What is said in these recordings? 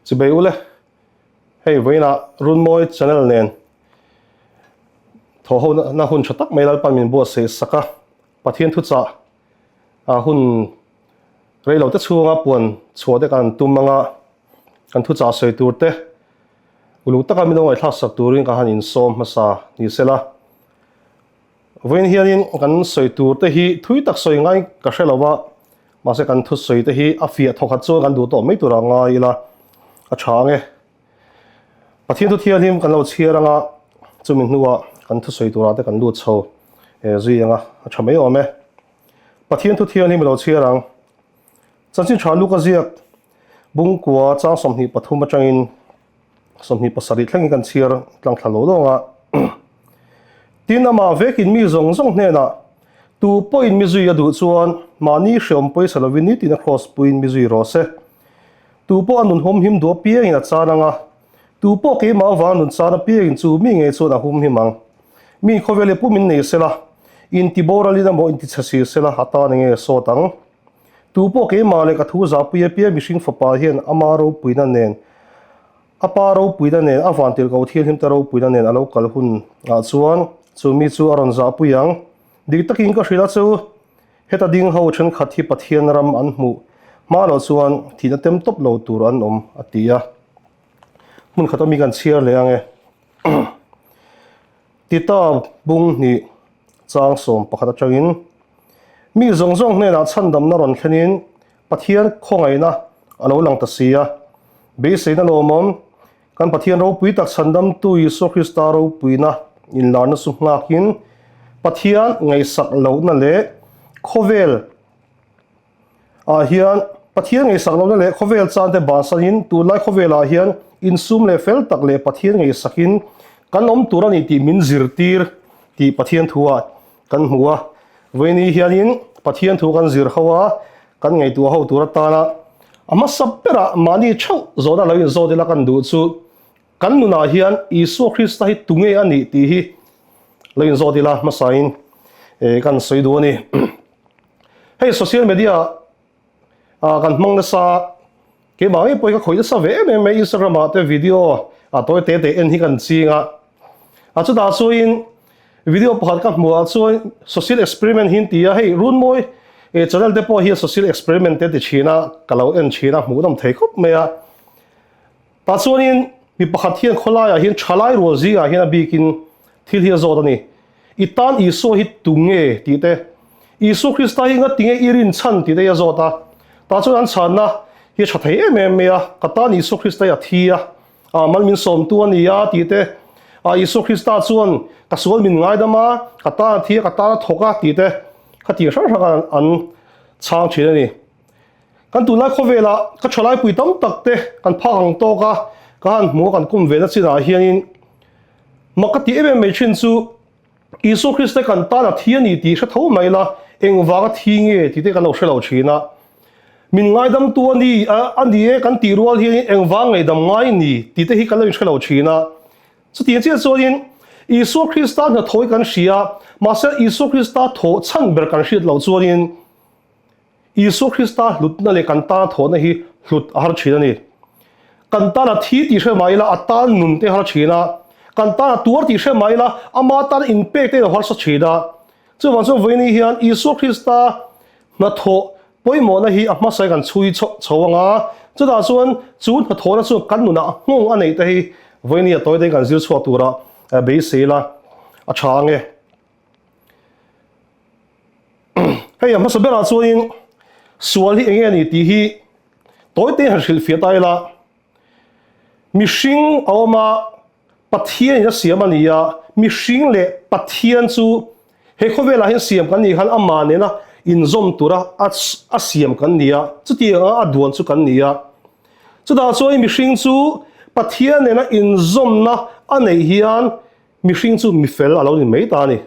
chỉ bây ule hey với na RUNMAWI channel nen thọ hôn na hun cho tắc mấy lần pan mình bua sẽ saka pathian thu cha hun rei lo te chuanga puan chhuah te kan tumanga kan thu cha soi tur te ulu taka mi ngai thla sak turin ka han in som masa ni sela voin hianin kan soi tur te hi thui tak soi ngai ka hrelowa ma se kan thu soi te hi a fia thokhat chu kan du to mai tura ngai la a thange pathian thu thianim kan lo chiaranga chumin hnuwa kan thu soi tura te kan lu chho zuianga a thamei ome pathian thu thianim lo chiarang chansin thalu ka ziak bungkua chang somni pathuma tangin somni pasari thlangi kan chiar tlang thalo donga tinama vekin mi zong zong hne na tu point mi zui adu chuan mani hriam poi salovini tina cross point mi zui ro se tu po anun hom him do pia in a chananga tu po ke ma wa nun chana pia in chu mi nge chu na hum himang mi khowele pumin nei sela in tiborali na mo in ti chasi sela hata nge so tang tu po ke ma le ka thu za pia pia mishing fapa hian amaro puina nen aparo puina nen avantil ko thian him taro puina nen alo kal hun a chuan chu mi chu aron za puyang dik takin ka hrila chu heta ding ho chen khathi pathian ram an mu ma lo chuan thina tem top lo tur an om atia mun khatami kan chiar le ange tita bung ni chang som pakhat atangin mi zong zong ne na chandam na ron thlenin pathian khongai na alo lang ta sia Beiseina lomom kan pathian ro pui tak chandam tu Isu Krista ro puina in larna su ngakin pathian ngai sak lo na le khovel hian pathian ngai sak lo na le khovel chan te ban sanin tu lai khovela hian in sum le fel tak le pathian ngai sakin kan om turani ti min zirtir ti pathian thuwa kan huwa voini hianin pathian thu kan zir hawa kan ngai tu ho tur ta na ama sappera mani chau zoda lo in zodela kan du chu kan nuna hian Isu Krista hi tunge ani ti hi lo in zodila masain kan soidu ni hey social media kan mong na sa ke bangi poi ka khoi sa ve me Instagram ate video toy te en hi kan chinga chu da chuin video pakhat ka hmu chu social experiment hin tia hey RUNMAWI channel te po hi social experiment te china kalau en china hmu dam thei khop me a ta chuanin mi pakhat hian kholaya hian thalai rozi a hian bikin thil hi zodani itan Isu hi tunge ti te Isu Krista hi nga tinge irin chan ti te ya zota ta chuan channa hi thathei em a katan Isu Krista ya thia malmin som tu ani ya ti te Isu Krista chuan ka sual min ngai dama kata thia kata thoka ti te khati sang an chang thina ni kan tu lai khovela ka thalai pui tam takte kan phang to ka kan mo kan kum ve na china hianin makati em chin chu Isu Krista kan ta na thiani ti sha tho mai la engwa ka thinge ti te kan lo shelo china min ngai dam tu ani kan ti rual hi engwa ngai dam ngai ni ti te hi kan lo shelo china chu ti che chuin Isu Krista na thoi kan sia ma se Isu Krista tho chan ber kan hriat lo chuin Isu Krista lut na le kan ta tho na hi hlut har china ni kan ta na thi ti hre mai la atan nun te har china kan ta tur ti hre mai la ama tan impact te har sa china chu wan so voini hian Isu Krista na tho poimo na hi ama sai kan chui chawanga chu da chuan chun na tho na chu kan nu na ngong anei te hi voini toy te kan zir chhuah tura Beiseina a thange hey ama sabera chuin sual hi enge ni ti hi toy te har hil fiatai la mishing awma pathian ya siam ania mishing le pathian chu he khovela hin siam kan ni khan ama ne na in zom tura a siam kan nia chu ti a duan chu kan nia chu da choi mishing chu pathian ne na in zom na anei hian mishing chu mi fel alo ni mei ta ni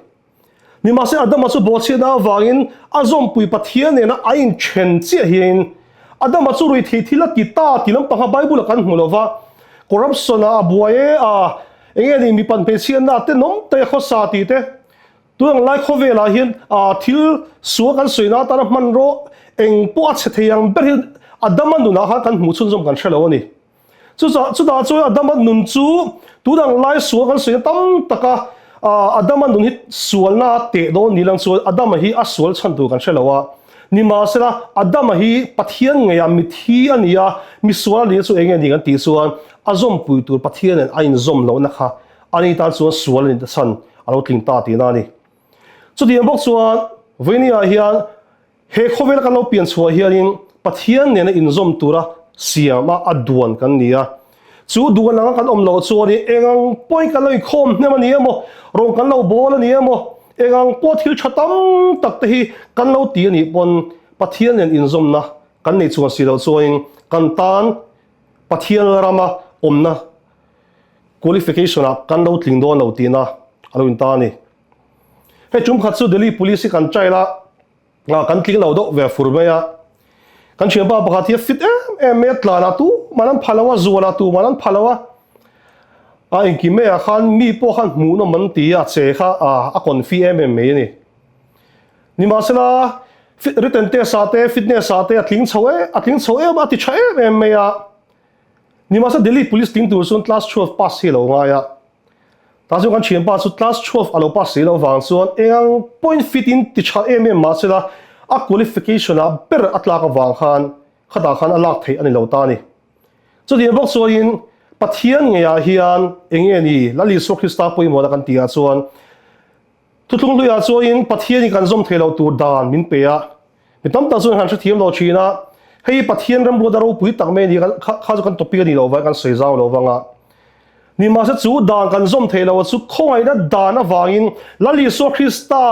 mi ma se adam chu bo che da wangin azom pui pathian ne na ain chen che hin adam chu rui thi thila ki ta tilam panga bible kan hmulowa corruption a buae enge ni mi pan pe chian na te nom te kho sa ti te tuang lai khovela hian thil su kan soina ta man ro eng po a che theyang ber adam nu na ha kan hmu chun zom kan threlo ni chu da chu adama nun chu tu dang lai sual kan sei tam taka adama nun hit sual na te do nilang sual adama hi a sual chan tu kan shelawa ni ma sela adama hi pathian ngeya mithi ania mi sual li chu enge ni kan ti suan azom pui tur pathian an ain zom lo na kha ani ta chu sual ni ta san alo tling ta ti na ni chu di bok chuan venia hian he khovel kan lo pian chhuah hianin pathian ne na in zom tura siama aduan kan nia chu duan langa kan om lo chuani engang poi kan loi khom ne mani emo rong kan lo bol ani emo engang po thil thatam tak te hi kan lo ti ani pon pathian nen in zom na kan nei chuan si lo chuin kan tan pathian rama omna qualification a kan lo tling don lo ti na alo in ta ni he chum khat chu Delhi police kan chaila kan tling lo do ve furmeya kan chiamba pakhat hi fit me tlana tu manan phalawa zuala tu manan phalawa inki me khan mi po khan hmuhnawm man ti a che kha a konfi me ni ni masala written test sate fitness sate a tling choe ba ti chae me ya ni masa Delhi police ting tu sun class 12 pass hi lo nga ya ta chu kan chiamba chu class 12 alo pass hi lo wang chuan engang point fit in ti cha masala a qualification a ber atla ka wang khan khata khan alak thei ani lo ta ni chu di bok chuan pathian ngeya hian enge ni lali so krista poi mo kan tia chuan tutlung luya chuan pathian kan zom thelo tur dan min pe a mitam ta chuan han thiam lo china hei pathian ram bodaro pui tak me ni kha chu kan topic ni lo wa kan sei zaw lo wanga ni ma sa chu dan kan zom thelo chu khongai na dan a wangin lali so krista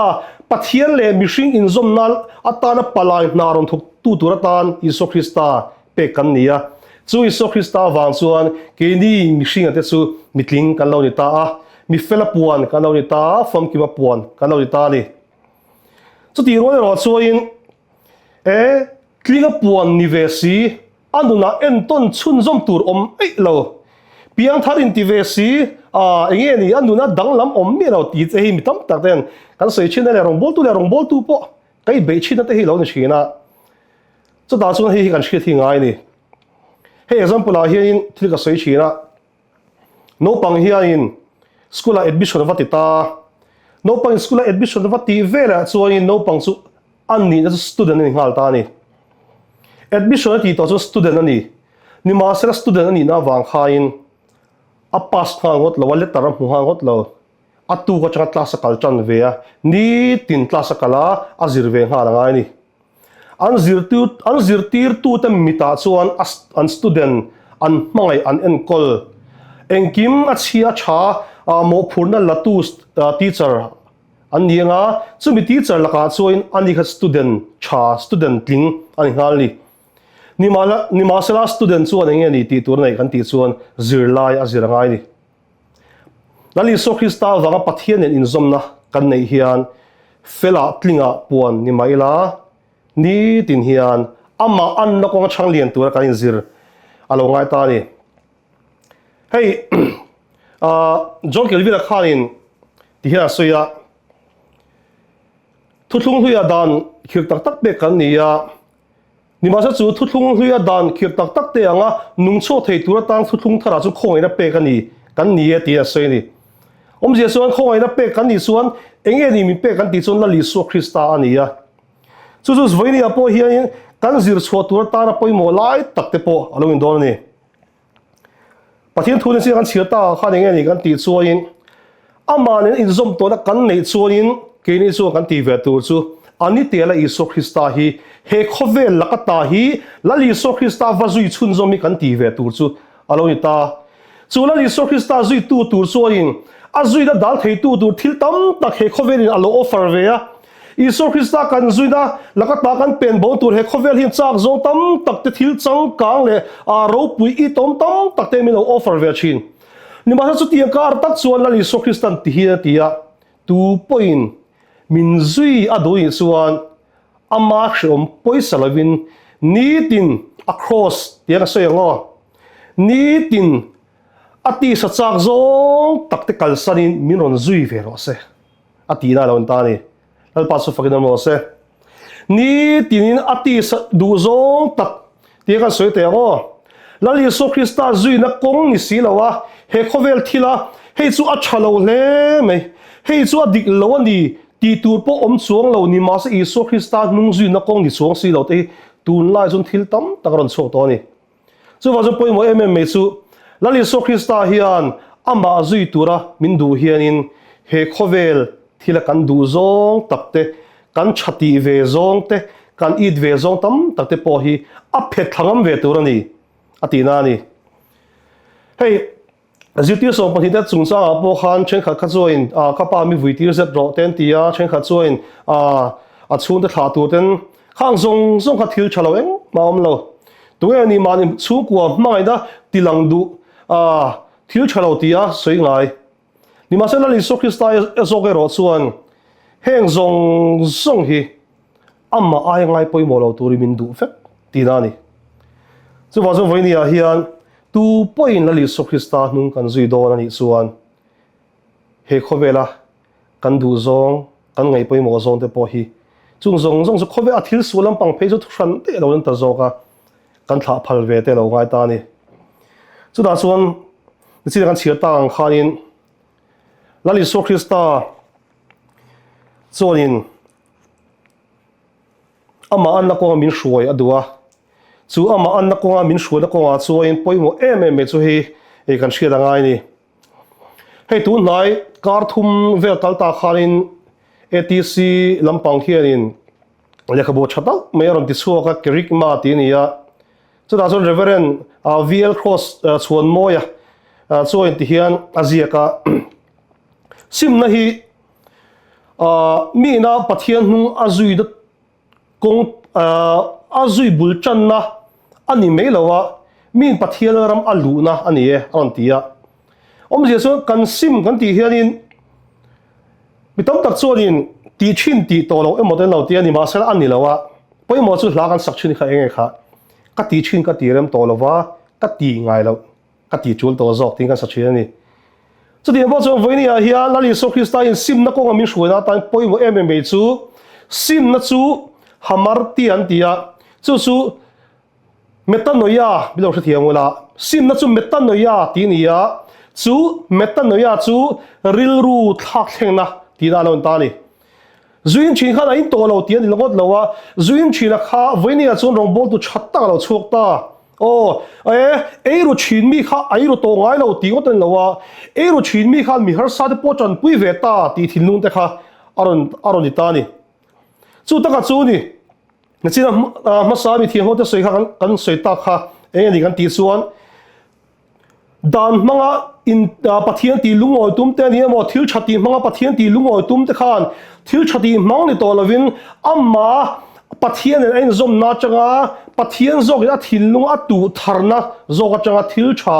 pathian le mishing in zom nal atana palai naron thuk tu turatan iso krista pe kan nia chu iso krista wang chuan ke ni mishing ate chu mitling kan lo ni ta a mi fela puan kan lo ni ta fam ki ba puan kan lo ni ta ni chu ti ro chuin klinga puan ni ve si anuna en ton chun zom tur om ei lo piang tharin ti ve si enge ni anuna danglam om mi lo ti che hi mitam tak den kan sei chin le rong bol tu po kai be chin te hi lo ni china chu da chuan hi kan shit hi ngai ni he example a hian thil ka sei china no pang hian school admission va ti ta no pang school admission va ti vela chuan no pang chu an ni na student ni ngal ta ni admission ti to chu student ani ni ma sera student ani na wang khain a pass khangot lo wale taram hu hangot lo atu ko changa class culture ve a ni tin class kala azir ve ha la ngai ni an zirtir tu ta mita chuan an student an mangai an enkol engkim a chia cha mo phurna latu teacher an nianga chumi teacher laka chuan ani kha student tling ani ngali ni masala student chuan enge ni ti tur nei kan ti chuan zirlai azirangai ni lali so krista wanga pathian in zomna kan nei hian fela tlinga puan ni maila ni tin hian ama an na ko chang lian tur kan in zir alo ngai ta ni hey John Kelvin khanin ti hian soya thutlung huya dan khir tak tak be kan ni ya ni ma sa chu thutlung huya dan khir tak tak te anga nungcho thei tur tang thutlung thara chu khoi na pe kan ni ti a soi ni om je suan khoi na pe kan ni suan enge ni mi pe kan ti chon la li so krista ania chu voini apo hian kan zir chho tur ta na poi mo lai tak te po alo in don ni pathian thun si kan chhia ta kha enge ni kan ti chuin aman in zom to na kan nei chuin ke ni chu kan ti ve tur chu ani tela iso krista hi he khovel lakata hi lali so krista vazui chun zomi kan ti ve tur chu alo ni ta chu lali so krista zui tu tur chuin azui da dal thei tu tur thil tam tak he khovelin alo offer ve a iso krista kan zui da lakata kan pen bo tur he khovel hin chak zo tam tak te thil chang kang le a ro pui I tom tam tak te min offer ve chin ni ma chu ti kar tak chuan lali so kristan ti hi tia 2 point min zui adoi chuan ama shom poisalavin nitin across tiang soyango nitin ati sa chak zong takte kalsanin minon zui vero se ati na lawon tani al paso fakina mo se nitin ati sa du zong tak tiang soy te ako lali so Krista zui na kong ni si lawa he khovel thila hei chu a thalo hle mai hei chu a dik lo ani ti tur po om chuang lo ni ma sa Isu Krista nung zui na kong ni chuang si lo te tun lai chun thil tam takaron so to ni chu wa zo poi mo me chu lali so Krista hian ama zui tura min du hianin he khovel thila kan du zong takte kan chati ve zong te kan id ve zong tam takte po hi a phet thangam ve turani atina ni hei ziti so pathi da chungcha po khan chen kha join ka pa mi vuitir zet ro ten tia chen kha join a chun da tha tu ten khang zong zong kha thil chalo eng ma om lo tu ani manin chu kwa mai da tilang du thil chalo tia soi ngai ni ma sela li so Krista zo ke ro chuan heng zong zong hi amma ai ngai poi mo lo turi min du fek tina ni chu wa zo voini a hian tu point lali so Krista nung kan zui do na ni chuan he khovela kan du zong kan ngai poi mo zong te po hi chung zong zong so khove a thil sulam pang phei zo thran te lo nan ta zoka kan tha phal ve te lo ngai ta ni chu da chuan ni chi kan chia tang khanin lali so Krista chuanin ama an na ko min hruai adua chu ama an na ko min hruai na ko chuain poimo em chu hi e kan hria dangai ni hei tu nai kar thum vel tal ta khanin ATC lampang hianin lekhabu chata mayaron ti chuaka kerik ma ti nia chu da chon reverend VL cross chuan moya chuain ti hian aziaka sim na hi mi na pathian hung azui da kong azui bulchan na ani meilawa min pathian ram alu na ani e antia om je so kan sim kan ti hianin mitam tak chuanin ti thin ti to lo emoten lo ti ani ma sel ani lawa poi mo chu hla kan sak thin kha enge kha ka ti thin ka ti rem to lowa ka ti ngai lo ka ti chul to zok tin kan sak thin ani chu ti bo chu voini a hian lali so Krista in sim na ko min hruina tan poi mo me chu sim na chu hamar ti an tia chu metanoia bilo thia thiamula sim na chu metanoia ti nia chu metanoia chu rilru thak thengna ti da lon ta ni zuin chin kha in to lo ti an logot lowa zuin china kha voini a chun rong bol tu chatta lo chuk ta o ru chin mi kha ai ru to ngai lo ti goten lowa ru chin mi kha mi har sa de po chan pui ve ta ti thinlung te kha aron ni ta ni chu ta ka chu ni nachina ma sa mi thiam ho te soi kha kan soi ta kha ni kan ti chuan dan manga in pathian ti lungoi tum te ni mo thil chati manga pathian ti lungoi tum te khan thil chati mang ni to lovin amma pathian en zom na changa pathian zog ya thilung a tu tharna zoga changa thil tha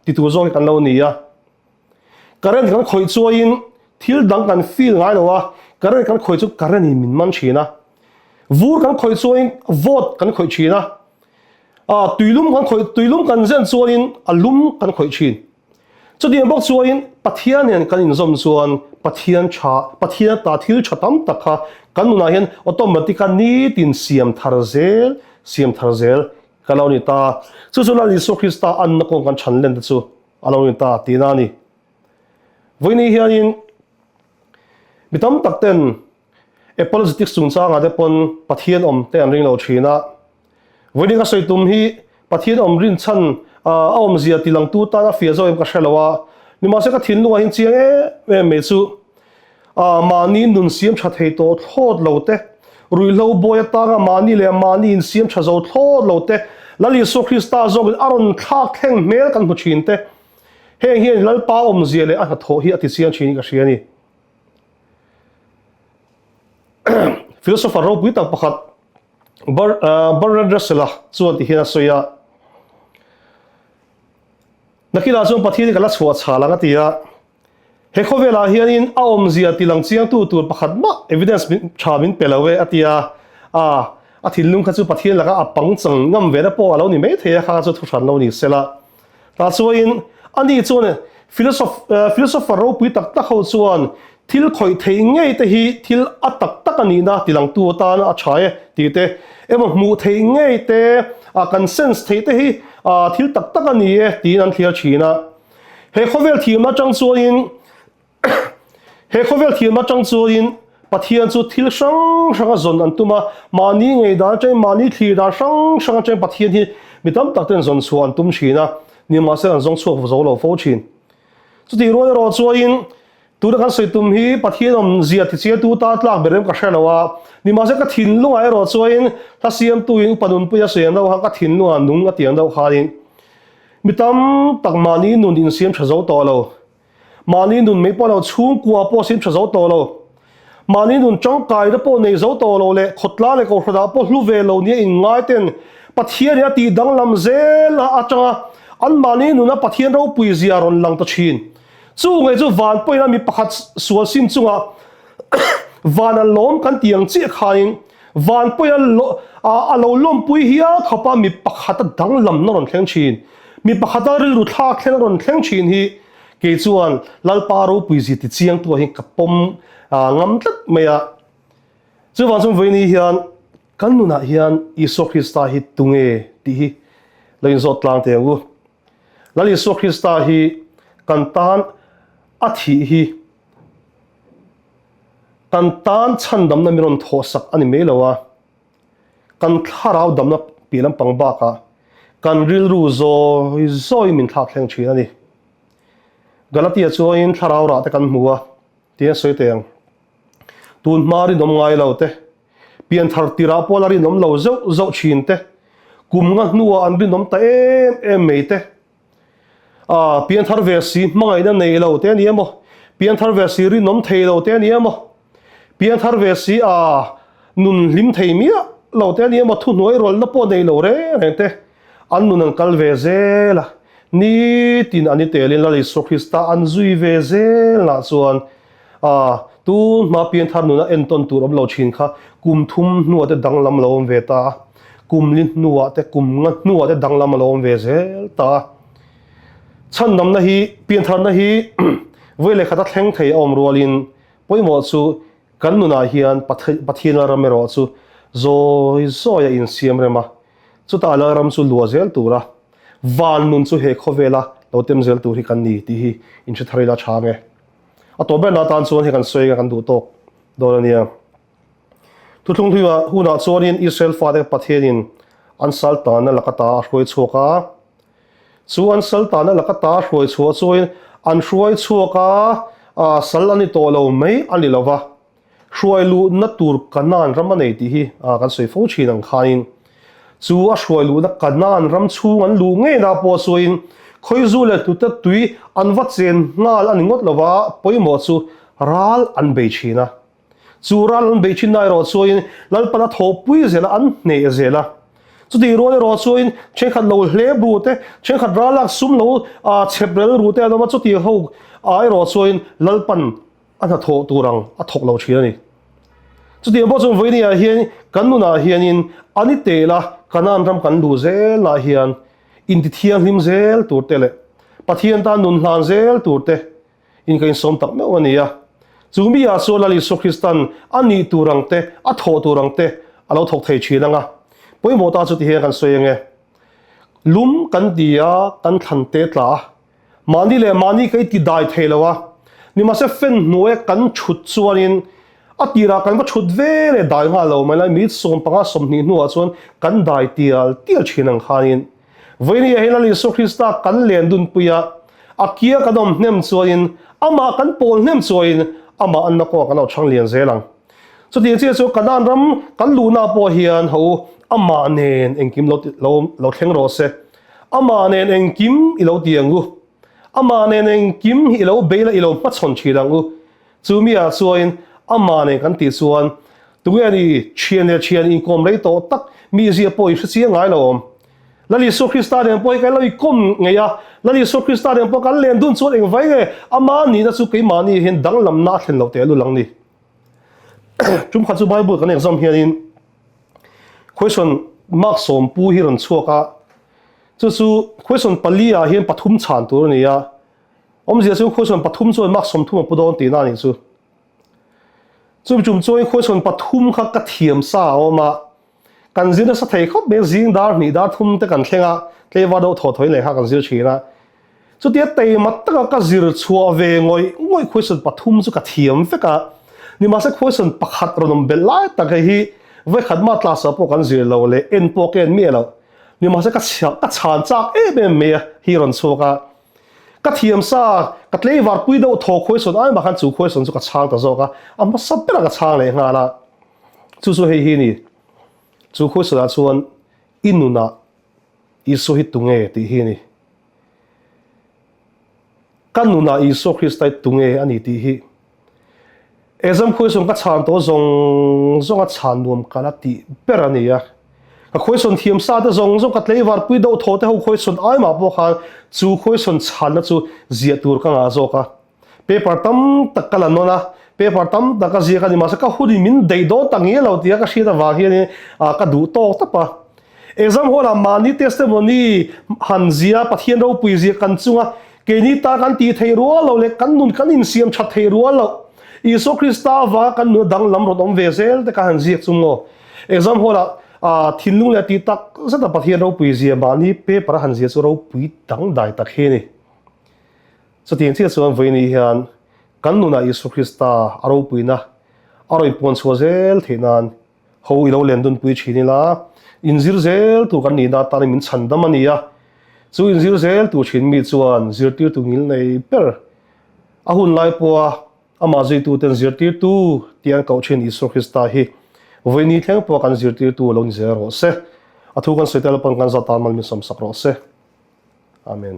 ti tu zog kan lo ni ya karen kan khoi chuain thil dang kan feel ngai lowa karen kan khoi chu karen ni min man china vur kan khoi chuain vote kan khoi china tuilum kan zen chuain alum kan khoi chin chu di bok chuain pathian en kan in zom chuan pathian ta thil chatam takha kan na hian automatically tin siam tharzel kaloni ta chu la li so Krista an na ko kan chanlen ta chu aloni ta tinani voini hianin mitam takten apologetic chungcha nga de pon pathian om te an ring lo thina voini ka soitum hi pathian om rin chan om zia tilang tu ta fia zo em ka shelawa ni ma se ka thin lunga hin chiang me chu mani nun siam tha thei to thod lo te rui lo boya ta ga mani le mani in siam tha zo thod lo te lali so Krista zo aron thak theng mel kan huchin te heng hian lal pa om zia le a tho hi ati sian chini ka hriani philosopher ro pui tak pakhat Barradasela chuan ti hian soya nakila chuan pathian kala chhuah chala nga tia he khovela hianin a om zia tilang chiang tu tur pakhat ma evidence thamin pelawe atia a thilung kha chu pathian laka apang chang ngam ve na po alo ni mai the kha chu thuran lo ni sela ta chuin ani chuan philosopher ro pui tak ta kho chuan thil khoi thei ngei te hi thil atak tak ani na tilang tu ta na chae ti te emo mu thei ngei te a kan sense thei te hi thil tak tak ani e ti nan thlia china he khovel thim na chang chu in he khovel thim na chang chu in pathian chu thil sang sang zon an tuma mani ngei da chai mani thli da sang sang chai pathian hi mitam tak ten zon chu an tum china ni ma se an zong chu zo lo fo chin chu ti ro chu in tu da kan soi tum hi pathian om zia ti che tu ta tlak berem ka shalawa ni ma se ka thin lu ai ro chu in ta siam tu in panun pu ya se no ha ka thin lu an nung a tiang do kha in mitam tak mani nun in siam thazo to lo mani nun me po lo chung kwa po sim thazo to lo mani nun chong kai da po nei zo to lo le khotla le ko khada po hlu ve lo ni in ngai ten pathian ya ti dang lam zel a changa an mani nun a pathian ro pui zia ron lang ta chin chu ngai chu van poina mi pakhat sual sim chunga van an lom kan tiang chi khain van poina a lo lom pui hiya khapa mi pakhat dang lam na ron thleng chin mi pakhat ril ru thla thleng ron thleng chin hi ke chuan lalparo pui zi ti chiang tu hi kapom ngam tlat maya chu van chung veini hian kan nuna hian iso krista hi tunge ti hi lein zot tlang te u lal iso krista hi kan tan athi hi kan tan chan dam na miron thosak ani me lawa kan tharau dam na pilam pangba ka kan ril ru zoi min thak thleng thina ni galatia chuin tharau ra te kan hmuwa tia soi teng tun mari nom ngai lo te pian thar tira polari nom lo zo chin te kum nga nuwa an ri nom ta em mei te pian thar versi mangai na nei lo te ni emo pian thar versi ri nom thei lo te ni emo pian thar versi nun lim thei mi lo te ni emo thu noi rol na po nei lo re te an nun an kal ve zela ni tin ani telin la Jesu Krista an zui ve zel na chuan tu ma pian thar nuna enton tur om lo chin kha kum thum nuwa te dang lam lo ve ta kum lin nuwa te kum nga nuwa te dang lam lo ve zel ta chan nam na hi pian thar na hi voile khata thleng thei om rolin poimo chu kan nuna hian pathina ramero chu zoi in siam rema chu ta la ram chu lua zel tura van nun chu he khovela lo tem zel tur hi kan ni ti hi in che tharila change a to be na tan chuan he kan soi kan du tok do ania tu thung thuwa huna chuanin Israel father pathianin an saltan na lakata hroi choka chu an saltan na lakata hroi chho chuin an hroi choka sal ani to lo mai ani lova hroi lu na tur kanan ramanei ti hi kan soi fo thin ang khain chu a hroi lu na kanan ram chung an lu nge na po chuin khoi zu le tu ta tui an va chen ngal an ngot lova poimo chu ral an be china chu ral an be chin nai ro chuin lal pana tho pui zela an nei zela chu ti ro chuin chen khat lo hle bu te chen khat ralak sum lo chebrel ru te no ma chu ti ho ai ro chuin lal pan an tho turang a thok lo china ni chu ti bo chu voini a hian kan nu na hian in ani te la kanan ram kan du zel la hian in ti thiang him zel tur te le pathian ta nun hlan zel tur te in kain som tak me wania chumi a so la Jesu Kristan ani turang te a tho turang te alo thok thei china nga poimo ta chu ti he kan soyenge lum kan dia kan than te tla mani le mani kai ti dai theilawa ni ma se fen noe kan chut chuanin atira kan ba chut ve le dai nga lo mai lai mi som panga som ni nuwa chuan kan dai tial chinang khanin voini a hela Jesu Krista kan len dun puya akia kadom hnem chuain ama kan pol hnem chuain ama an nako kan au thang lian zelang so ti che chu kanan ram kan lu na po hian ho ama nen engkim lo thleng ro se ama nen engkim I lo tiangu ama nen engkim I lo beila I lo ma chon chirangu chumi a chuain ama nen kan ti chuan tungani chian in kom lei to tak mi zia poi chi ngai lo la Jesu Krista den poi kai lo I kom ngeya la Jesu Krista den po kan len dun chu eng vai nge ama ni na chu ke mani hen dang lam na thlen lo te lu lang ni chum kha chu Bible kan exam hian in question mark som pu hi ron chuaka chu question palia hian pathum chan tur ni ya om zia chu question pathum chu mark som thuma pudon ti na ni chu chum choi khoi son pathum kha ka thiam sa oma kan zina sa thei khop be jing dar ni dar thum te kan thlenga tlewa do tho thoi le kha kan zir thina chu tia tei mat ta ka zir chhuah ve ngoi khoi son pathum chu ka thiam feka ni ma sa khoi son pakhat ronom belai ta ka hi vai khat ma tla sa po kan zir lo le en po ken mi lo ni ma sa ka chan chak e me hi ron choka ka thiam sa ka tlei war pui do tho khoi son ai ma khan chu khoi son chu ka chang ta zo ka amma sab pera ka chang le nga la chu hei hi ni chu khoi son a chuan inuna isu hi tunge ti hi ni kanuna isu Christai tunge ani ti hi ezam khoi son ka chan to zong a chan nuam kala ti perania ka khoi son thiam sa ta zong ka tlei war pui do tho te ho khoi son ai ma po kha chu khoi son chan na chu zia tur ka nga zo ka paper tam takala no na paper tam da ka zia ka ni ma sa ka hudi min dei do tangi lo tia ka shita wa hi ni ka du to ta pa exam hola mani testimony hanzia pathian ro pui zia kan chunga ke ni ta kan ti thei ro lo le kan nun kan in siam that thei ro lo iso krista wa kan nu dang lam ro dom vezel te ka hanzia chungo exam hola thinlung le ti tak zata pathian ro pui zia mani paper hanzia chu ro pui dang dai tak he ni so tiang chi chuan voini hian kan nuna isu krista aro puina aro ipon chuazel theinan ho ilo len dun pui chini la inzir zel tu kan ni na ta min chandam ania chu inzir zel tu chin mi chuan zirtir tu ngil nei per a hun lai po ama zui tu ten zirtir tu tiang kau chen isu krista hi voini thleng po kan zirtir tu lo ni zero se athu kan setel pon kan za ta mal mi som sakro se amen